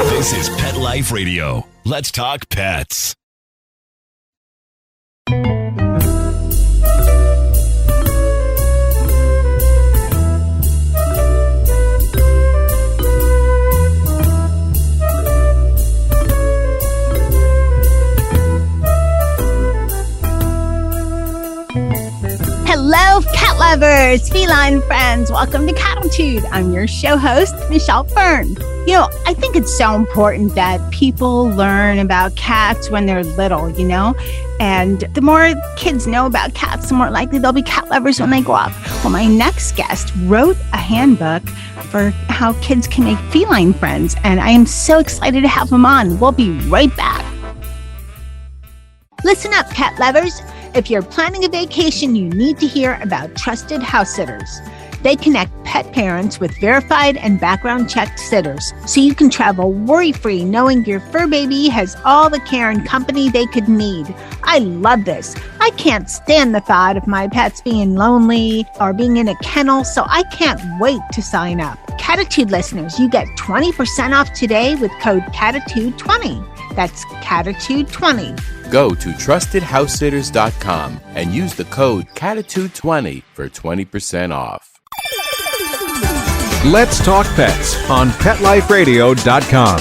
This is Pet Life Radio. Let's talk pets. Hello, cat lovers, feline friends. Welcome to Cattitude. I'm your show host, Michelle Fern. You know, I think it's so important that people learn about cats when they're little, you know? And the more kids know about cats, the more likely they'll be cat lovers when they grow up. Well, my next guest wrote a handbook for how kids can make feline friends, and I am so excited to have him on. We'll be right back. Listen up, cat lovers. If you're planning a vacation, you need to hear about trusted house sitters. They connect pet parents with verified and background-checked sitters, so you can travel worry-free knowing your fur baby has all the care and company they could need. I love this. I can't stand the thought of my pets being lonely or being in a kennel, so I can't wait to sign up. Cattitude listeners, you get 20% off today with code Cattitude20. That's Cattitude20. Go to TrustedHouseSitters.com and use the code Cattitude20 for 20% off. Let's Talk Pets on PetLifeRadio.com.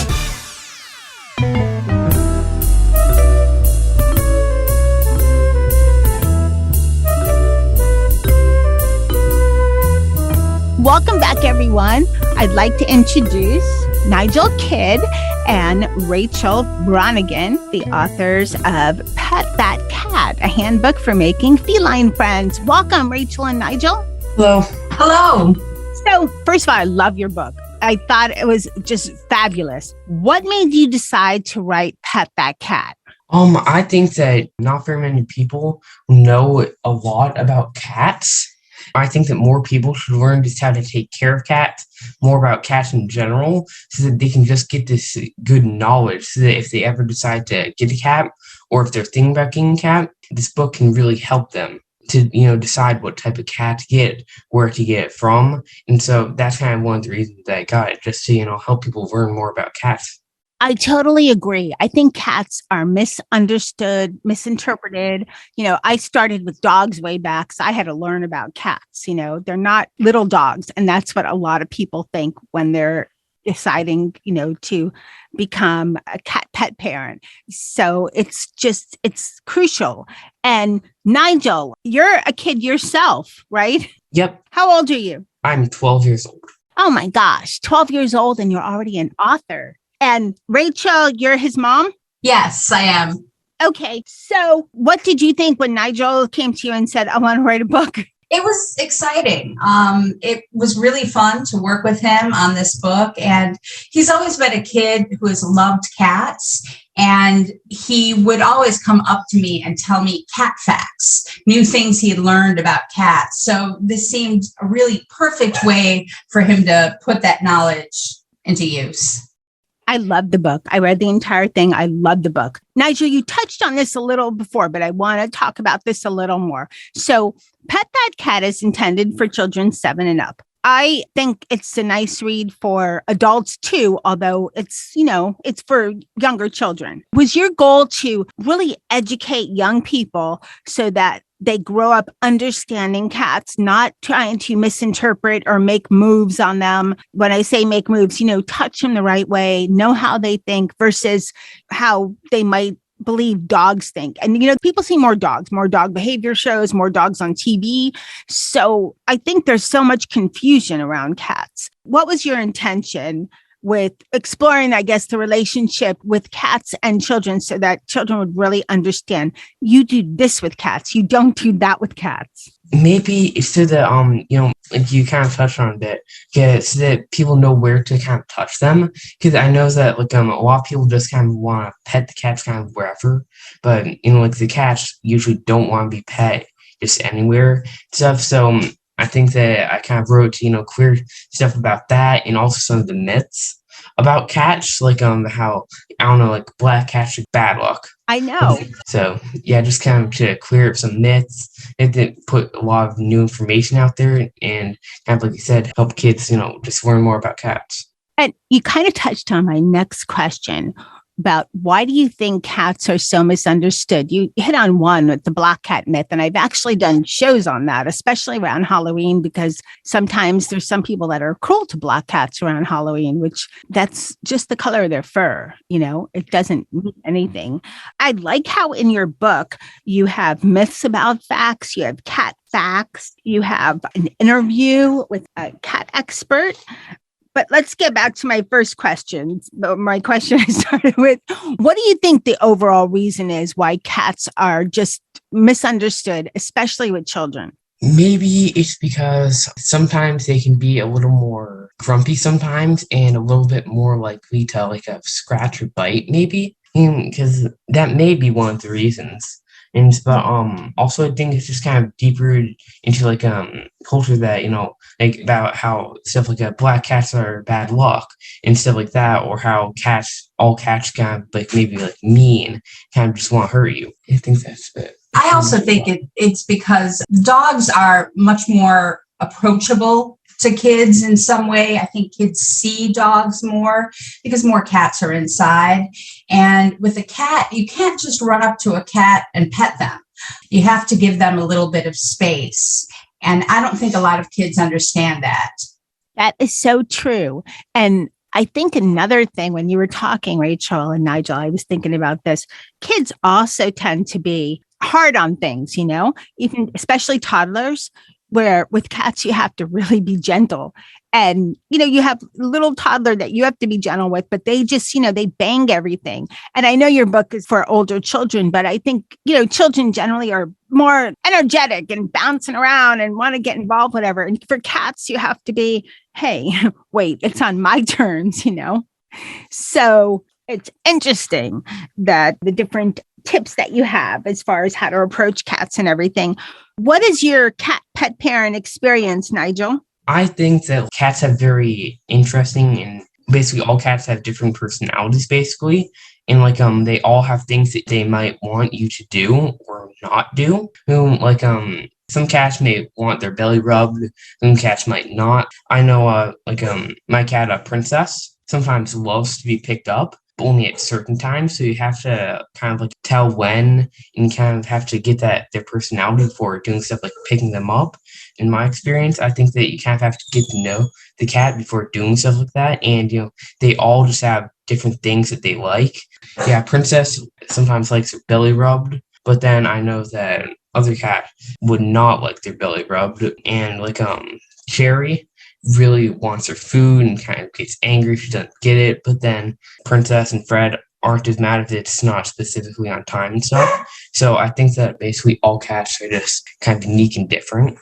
Welcome back, everyone. I'd like to introduce Nigel Kidd and Rachel Bronigan, the authors of Pet That Cat, a handbook for making feline friends. Welcome, Rachel and Nigel. Hello. Hello. So, first of all, I love your book. I thought it was just fabulous. What made you decide to write Pet That Cat? I think that not very many people know a lot about cats. I think that more people should learn just how to take care of cats, more about cats in general, so that they can just get this good knowledge, so that if they ever decide to get a cat, or if they're thinking about getting a cat, this book can really help them to, decide what type of cat to get, where to get it from. And so that's kind of one of the reasons that I got it, just to, help people learn more about cats. I totally agree. I think cats are misunderstood, misinterpreted. I started with dogs way back, so I had to learn about cats. They're not little dogs. And that's what a lot of people think when they're deciding, to become a cat pet parent. So it's crucial. And Nigel, you're a kid yourself, right? Yep. How old are you? I'm 12 years old. Oh my gosh, 12 years old and you're already an author. And Rachel, you're his mom? Yes, I am. Okay. So what did you think when Nigel came to you and said, I want to write a book? It was exciting. It was really fun to work with him on this book. And he's always been a kid who has loved cats. And he would always come up to me and tell me cat facts, new things he had learned about cats. So this seemed a really perfect way for him to put that knowledge into use. I love the book. I read the entire thing. I love the book. Nigel, you touched on this a little before, but I want to talk about this a little more. So Pet That Cat is intended for children 7 and up. I think it's a nice read for adults too, although it's for younger children. Was your goal to really educate young people so that they grow up understanding cats, not trying to misinterpret or make moves on them? When I say make moves, touch them the right way, know how they think versus how they might believe dogs think. And, people see more dog behavior shows, more dogs on TV. So I think there's so much confusion around cats. What was your intention with exploring, I guess, the relationship with cats and children so that children would really understand you do this with cats, you don't do that with cats? Maybe so that, like you kind of touched on a bit, so that people know where to kind of touch them. Because I know that, a lot of people just kind of want to pet the cats kind of wherever. But, the cats usually don't want to be pet just anywhere stuff. So I think that I kind of wrote, clear stuff about that and also some of the myths about cats, how, black cats are bad luck. I know. So, yeah, just kind of to clear up some myths and then put a lot of new information out there and kind of, like you said, help kids, just learn more about cats. And you kind of touched on my next question about why do you think cats are so misunderstood? You hit on one with the black cat myth, and I've actually done shows on that, especially around Halloween, because sometimes there's some people that are cruel to black cats around Halloween, which that's just the color of their fur. It doesn't mean anything. I like how in your book you have myths about facts, you have cat facts, you have an interview with a cat expert. But let's get back to my first question. My question I started with, what do you think the overall reason is why cats are just misunderstood, especially with children? Maybe it's because sometimes they can be a little more grumpy sometimes and a little bit more likely to like a scratch or bite, maybe. Because that may be one of the reasons. But also I think it's just kind of deeper into like culture that, like about how stuff like black cats are bad luck and stuff like that, or how all cats kind of like maybe like mean, kind of just want to hurt you. I think that's it. I also think it's because dogs are much more approachable to kids in some way. I think kids see dogs more because more cats are inside. And with a cat, you can't just run up to a cat and pet them. You have to give them a little bit of space. And I don't think a lot of kids understand that. That is so true. And I think another thing, when you were talking, Rachel and Nigel, I was thinking about this. Kids also tend to be hard on things, even especially toddlers, where with cats, you have to really be gentle. And, you have a little toddler that you have to be gentle with, but they just, they bang everything. And I know your book is for older children, but I think, children generally are more energetic and bouncing around and want to get involved, whatever. And for cats, you have to be, hey, wait, it's on my terms, So it's interesting that the different tips that you have as far as how to approach cats and everything. What is your cat pet parent experience, Nigel? I think that cats have very interesting, and basically all cats have different personalities basically. And like they all have things that they might want you to do or not do. Some cats may want their belly rubbed, some cats might not. I know my cat, Princess, sometimes loves to be picked up, but only at certain times. So you have to kind of like tell when, and kind of have to get their personality before doing stuff like picking them up. In my experience, I think that you kind of have to get to know the cat before doing stuff like that. And, they all just have different things that they like. Yeah, Princess sometimes likes her belly rubbed, but then I know that other cat would not like their belly rubbed. And Cherry really wants her food and kind of gets angry if she doesn't get it. But then Princess and Fred aren't as mad if it's not specifically on time and stuff. So I think that basically all cats are just kind of unique and different.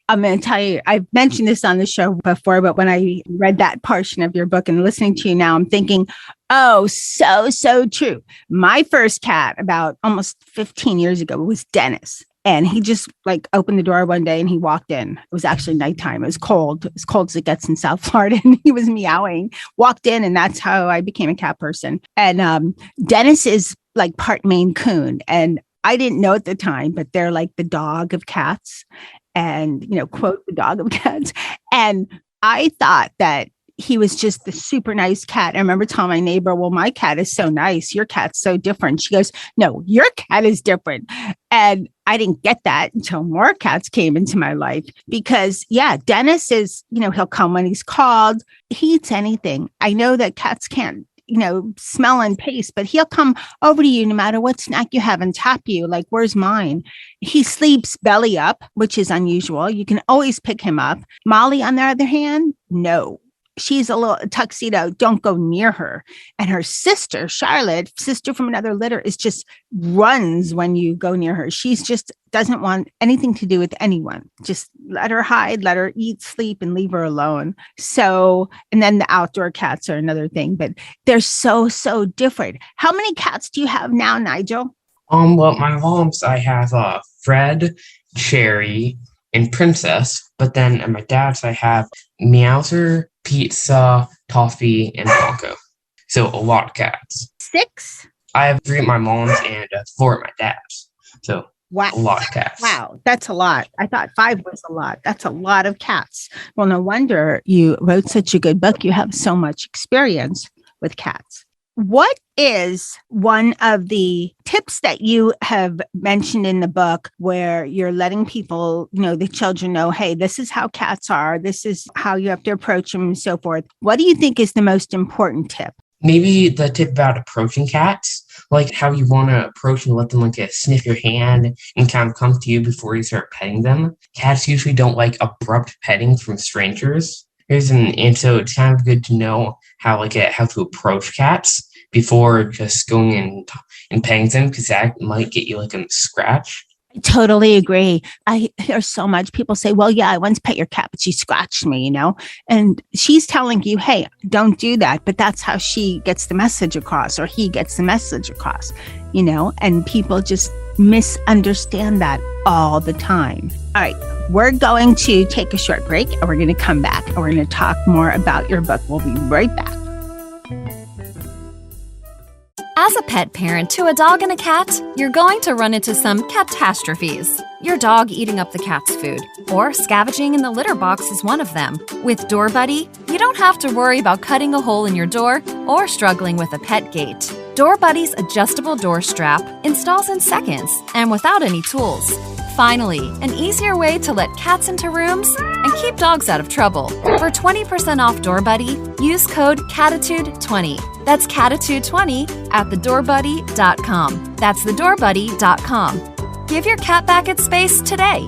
I'm going to tell you, I've mentioned this on the show before, but when I read that portion of your book and listening to you now, I'm thinking, oh, so true. My first cat about almost 15 years ago was Dennis. And he just opened the door one day and he walked in. It was actually nighttime. It was cold as it gets in South Florida. And he was meowing, walked in, and that's how I became a cat person. And Dennis is part Maine Coon. And I didn't know at the time, but they're like the dog of cats. And, quote, the dog of cats. And I thought that he was just the super nice cat. I remember telling my neighbor, well, my cat is so nice. Your cat's so different. She goes, no, your cat is different. And I didn't get that until more cats came into my life because, Dennis is, he'll come when he's called. He eats anything. I know that cats can't, smell and taste, but he'll come over to you no matter what snack you have and tap you like, where's mine? He sleeps belly up, which is unusual. You can always pick him up. Molly, on the other hand, no. She's a little tuxedo. Don't go near her. And her sister, Charlotte, sister from another litter, is just runs when you go near her. She's just doesn't want anything to do with anyone. Just let her hide, let her eat, sleep, and leave her alone. So, and then the outdoor cats are another thing, but they're so different. How many cats do you have now, Nigel? Well, my mom's, I have Fred, Cherry, and Princess. But then at my dad's, I have Meowser, Pizza, Toffee, and Bonko. So a lot of cats. 6? I have 3 at my mom's and 4 at my dad's. So Wow. A lot of cats. Wow, that's a lot. I thought 5 was a lot. That's a lot of cats. Well, no wonder you wrote such a good book. You have so much experience with cats. What is one of the tips that you have mentioned in the book where you're letting people, the children know, hey, this is how cats are, this is how you have to approach them and so forth? What do you think is the most important tip? Maybe the tip about approaching cats, like how you want to approach and let them like sniff your hand and kind of come to you before you start petting them. Cats usually don't like abrupt petting from strangers. And so it's kind of good to know how to approach cats before just going and petting them, because that might get you like a scratch. I totally agree. I hear so much people say, well, yeah, I once pet your cat, but she scratched me, and she's telling you, hey, don't do that. But that's how she gets the message across, or he gets the message across, and people just misunderstand that all the time. All right, we're going to take a short break and we're going to come back and we're going to talk more about your book. We'll be right back. As a pet parent to a dog and a cat, you're going to run into some catastrophes. Your dog eating up the cat's food, or scavenging in the litter box is one of them. With Door Buddy, you don't have to worry about cutting a hole in your door or struggling with a pet gate. Door Buddy's adjustable door strap installs in seconds and without any tools. Finally, an easier way to let cats into rooms and keep dogs out of trouble. For 20% off Door Buddy, use code Cattitude20. That's Cattitude20 at thedoorbuddy.com. That's thedoorbuddy.com. Give your cat back its space today.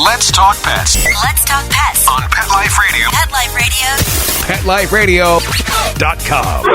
Let's talk pets Let's talk pets on Pet Life Radio. Pet Life Radio. PetLifeRadio.com.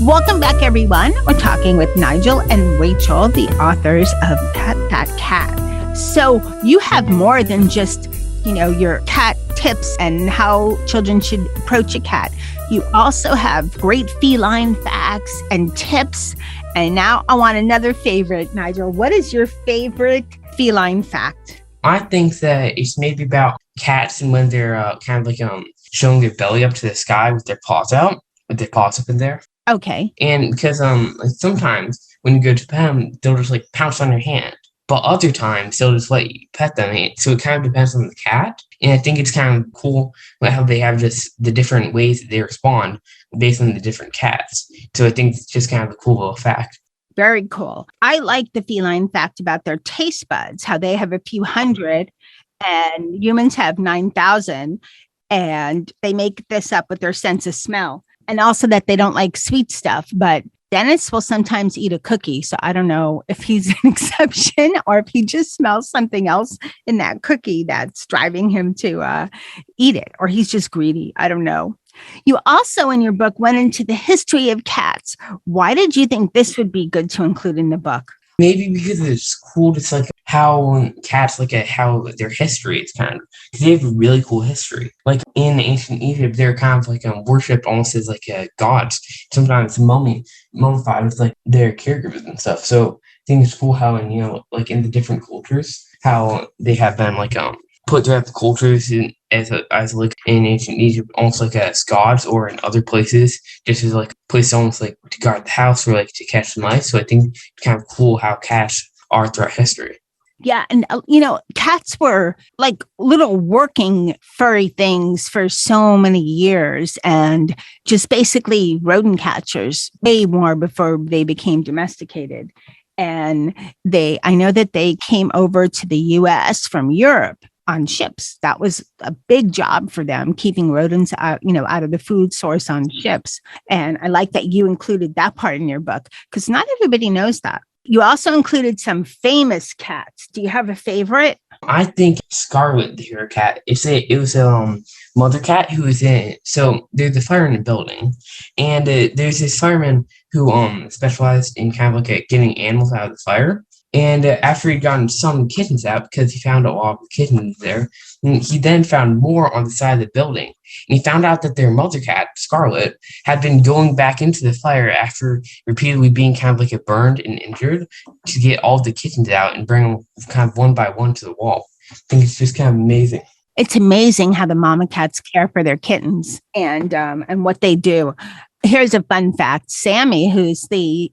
Welcome back, everyone. We're talking with Nigel and Rachel, the authors of Pet That Cat. So you have more than just, your cat tips and how children should approach a cat. You also have great feline facts and tips. And now I want another favorite. Nigel, what is your favorite feline fact? I think that it's maybe about cats and when they're kind of showing their belly up to the sky with their paws out, with their paws up in there. Okay. And because sometimes when you go to pet them, they'll just pounce on your hand. But other times they'll just let you pet them. So it kind of depends on the cat. And I think it's kind of cool how they have just the different ways that they respond based on the different cats. So I think it's just kind of a cool little fact. Very cool. I like the feline fact about their taste buds, how they have a few hundred and humans have 9,000, and they make this up with their sense of smell. And also that they don't like sweet stuff, but Dennis will sometimes eat a cookie. So I don't know if he's an exception or if he just smells something else in that cookie that's driving him to eat it, or he's just greedy. I don't know. You also in your book went into the history of cats. Why did you think this would be good to include in the book? Maybe because it's cool. It's how cats how their history is kind of, because they have a really cool history. Like in ancient Egypt, they're kind of worshipped almost as gods. Sometimes mummified with their caregivers and stuff. So I think it's cool how in the different cultures, how they have been put throughout the cultures as in ancient Egypt, almost as gods, or in other places, just as places almost to guard the house or to catch the mice. So I think it's kind of cool how cats are throughout history. Yeah. And, cats were little working furry things for so many years, and just basically rodent catchers way more before they became domesticated. And I know that they came over to the US from Europe on ships. That was a big job for them, keeping rodents out of the food source on ships. And I like that you included that part in your book, because not everybody knows that. You also included some famous cats. Do you have a favorite? I think Scarlet, the hero cat. It was a mother cat who was in. So there's a fire in the building, and there's this fireman who specialized in kind of getting animals out of the fire. And after he'd gotten some kittens out, because he found a lot of kittens there, he then found more on the side of the building. And he found out that their mother cat, Scarlet, had been going back into the fire after repeatedly being kind of like burned and injured to get all the kittens out and bring them kind of one by one to the wall. I think it's just kind of amazing. It's amazing how the mama cats care for their kittens and what they do. Here's a fun fact. Sammy,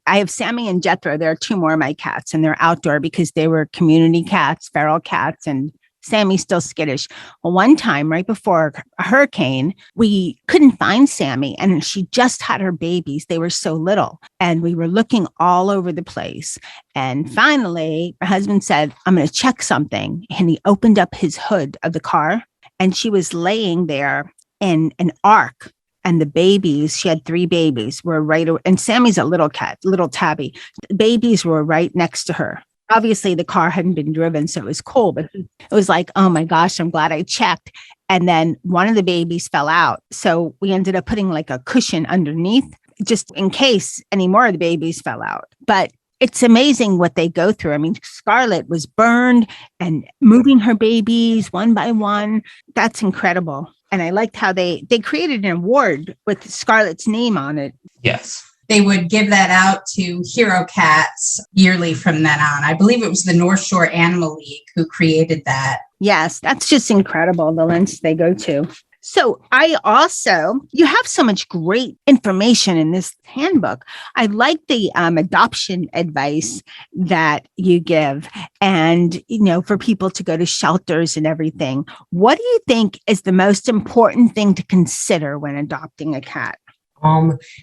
I have Sammy and Jethro. There are two more of my cats, and they're outdoor because they were community cats, feral cats, and Sammy's still skittish. Well, one time right before a hurricane, we couldn't find Sammy, and she just had her babies. They were so little, and we were looking all over the place. And finally, her husband said, I'm going to check something. And he opened up his hood of the car, and she was laying there in an ark. And the babies, she had 3 babies, were and Sammy's a little cat, little tabby. The babies were right next to her. Obviously, the car hadn't been driven, so it was cool, but it was like, oh my gosh, I'm glad I checked. And then one of the babies fell out. So we ended up putting like a cushion underneath just in case any more of the babies fell out. But it's amazing what they go through. I mean, Scarlet was burned and moving her babies one by one. That's incredible. And I liked how they created an award with Scarlett's name on it. Yes. They would give that out to hero cats yearly from then on. I believe it was the North Shore Animal League who created that. Yes, that's just incredible, the lengths they go to. So you have so much great information in this handbook. I like the adoption advice that you give and, for people to go to shelters and everything. What do you think is the most important thing to consider when adopting a cat?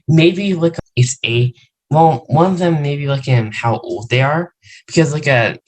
Maybe like one of them maybe like how old they are, because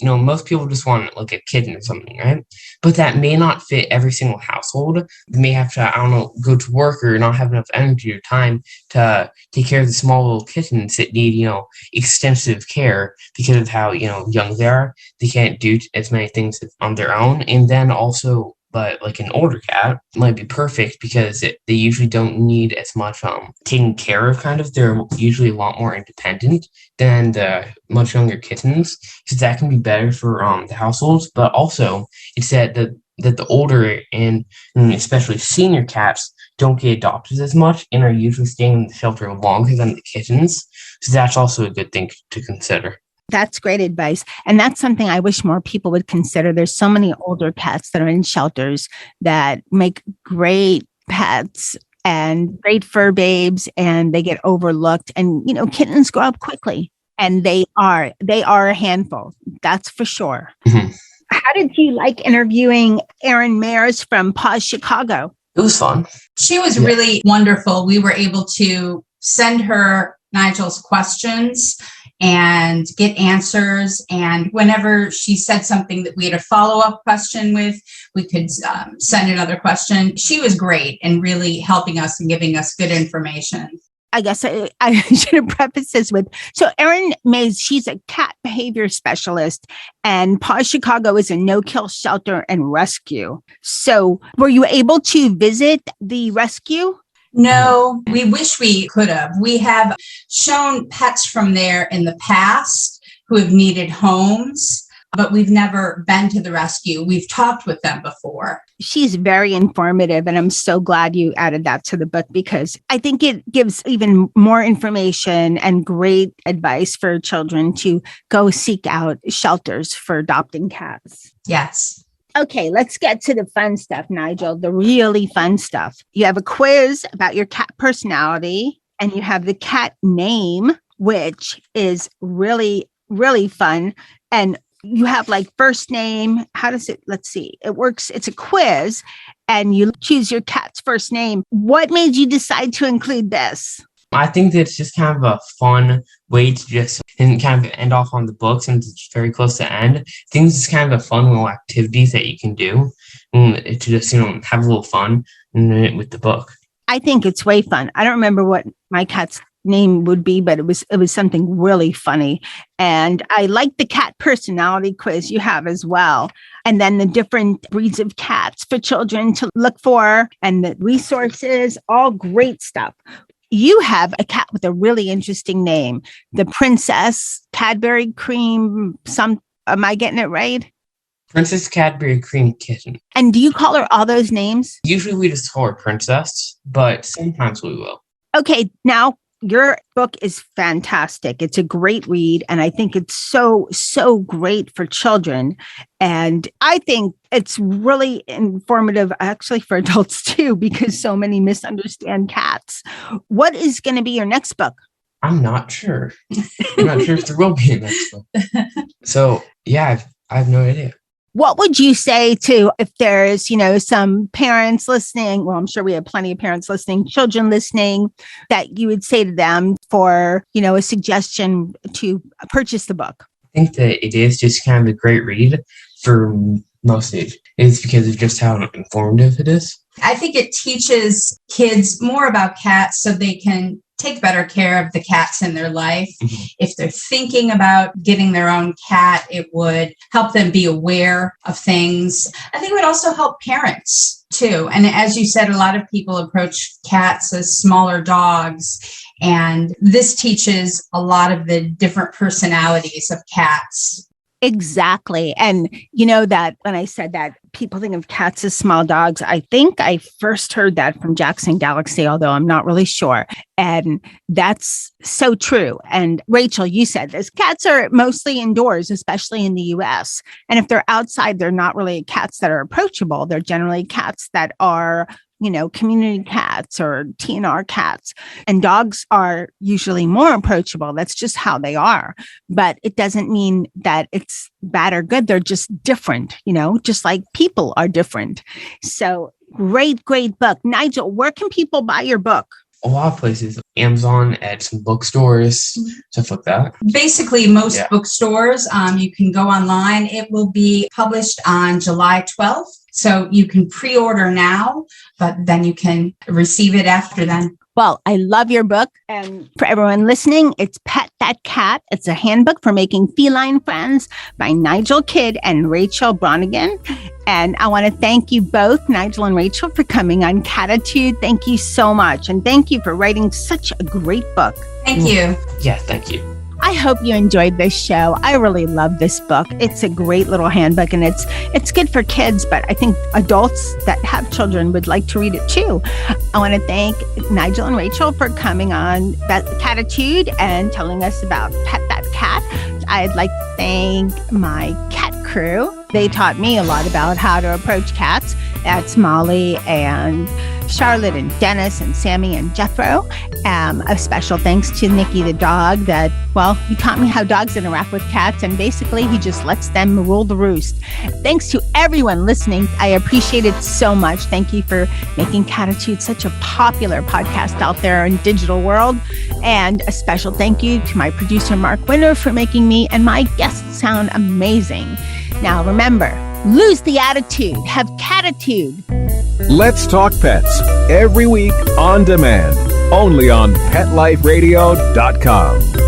most people just want like a kitten or something, right? But that may not fit every single household. They may have to, go to work or not have enough energy or time to take care of the small little kittens that need, extensive care because of how, young they are. They can't do as many things on their own. And then also, but like an older cat might be perfect because they usually don't need as much taken care of, kind of. They're usually a lot more independent than the much younger kittens, because that can be better for the households. But also, it's that the older and especially senior cats don't get adopted as much and are usually staying in the shelter longer than the kittens. So that's also a good thing to consider. That's great advice. And that's something I wish more people would consider. There's so many older cats that are in shelters that make great pets and great fur babes, and they get overlooked. And, kittens grow up quickly, and they are a handful. That's for sure. Mm-hmm. How did you like interviewing Erin Mayers from Paws Chicago? It was fun. She was really wonderful. We were able to send her Nigel's questions and get answers. And whenever she said something that we had a follow-up question with, we could send another question. She was great and really helping us and giving us good information. I guess I should have prefaced this with, so Erin Mays, she's a cat behavior specialist, and Paws Chicago is a no-kill shelter and rescue. So were you able to visit the rescue? No, we wish we could have. We have shown pets from there in the past who have needed homes, but we've never been to the rescue. We've talked with them before. She's very informative, and I'm so glad you added that to the book, because I think it gives even more information and great advice for children to go seek out shelters for adopting cats. Yes. Okay, let's get to the fun stuff, Nigel, the really fun stuff. You have a quiz about your cat personality, and you have the cat name, which is really, really fun. And you have like first name. How does it, let's see, it works. It's a quiz, and you choose your cat's first name. What made you decide to include this? I think that it's just kind of a fun way to just and kind of end off on the book, since it's very close to end. I think it's just kind of a fun little activities that you can do to just, have a little fun with the book. I think it's way fun. I don't remember what my cat's name would be, but it was something really funny. And I like the cat personality quiz you have as well. And then the different breeds of cats for children to look for, and the resources, all great stuff. you have a cat with a really interesting name, the Princess Cadbury Cream. Am I getting it right? Princess Cadbury Cream Kitten. And do you call her all those names? Usually we just call her Princess, but sometimes we will. Okay, now your book is fantastic. It's a great read, and I think it's so great for children. And I think it's really informative, actually, for adults too, because so many misunderstand cats. What is going to be your next book? I'm not sure. I'm not sure if there will be a next book. So, yeah, I have no idea. What would you say to if there's, some parents listening? Well, I'm sure we have plenty of parents listening, children listening, that you would say to them for, a suggestion to purchase the book? I think that it is just kind of a great read for most ages. It's because of just how informative it is. I think it teaches kids more about cats so they can take better care of the cats in their life. Mm-hmm. If they're thinking about getting their own cat, it would help them be aware of things. I think it would also help parents too. And as you said, a lot of people approach cats as smaller dogs. And this teaches a lot of the different personalities of cats. Exactly. And that when I said that people think of cats as small dogs, I think I first heard that from Jackson Galaxy, although I'm not really sure. And that's so true. And Rachel, you said this, cats are mostly indoors, especially in the US. And if they're outside, they're not really cats that are approachable. They're generally cats that are community cats or TNR cats. And dogs are usually more approachable. That's just how they are. But it doesn't mean that it's bad or good. They're just different, just like people are different. So great book. Nigel, where can people buy your book? A lot of places, Amazon, at some bookstores, stuff like that. Basically, most bookstores, you can go online. It will be published on July 12th. So you can pre-order now, but then you can receive it after then. Well, I love your book. And for everyone listening, it's Pet That Cat. It's a handbook for making feline friends by Nigel Kidd and Rachel Bronigan. And I want to thank you both, Nigel and Rachel, for coming on Cattitude. Thank you so much. And thank you for writing such a great book. Thank you. Yeah, thank you. I hope you enjoyed this show. I really love this book. It's a great little handbook, and it's good for kids, but I think adults that have children would like to read it too. I want to thank Nigel and Rachel for coming on Cattitude and telling us about Pet That Cat. I'd like to thank my cat crew. They taught me a lot about how to approach cats. That's Molly and Charlotte and Dennis and Sammy and Jethro. A special thanks to Nikki the dog he taught me how dogs interact with cats, and basically he just lets them rule the roost. Thanks to everyone listening. I appreciate it so much. Thank you for making Cattitude such a popular podcast out there in digital world. And a special thank you to my producer, Mark Winter, for making me and my guests sound amazing. Now remember, lose the attitude, have Cattitude. Let's Talk Pets, every week on demand, only on PetLifeRadio.com.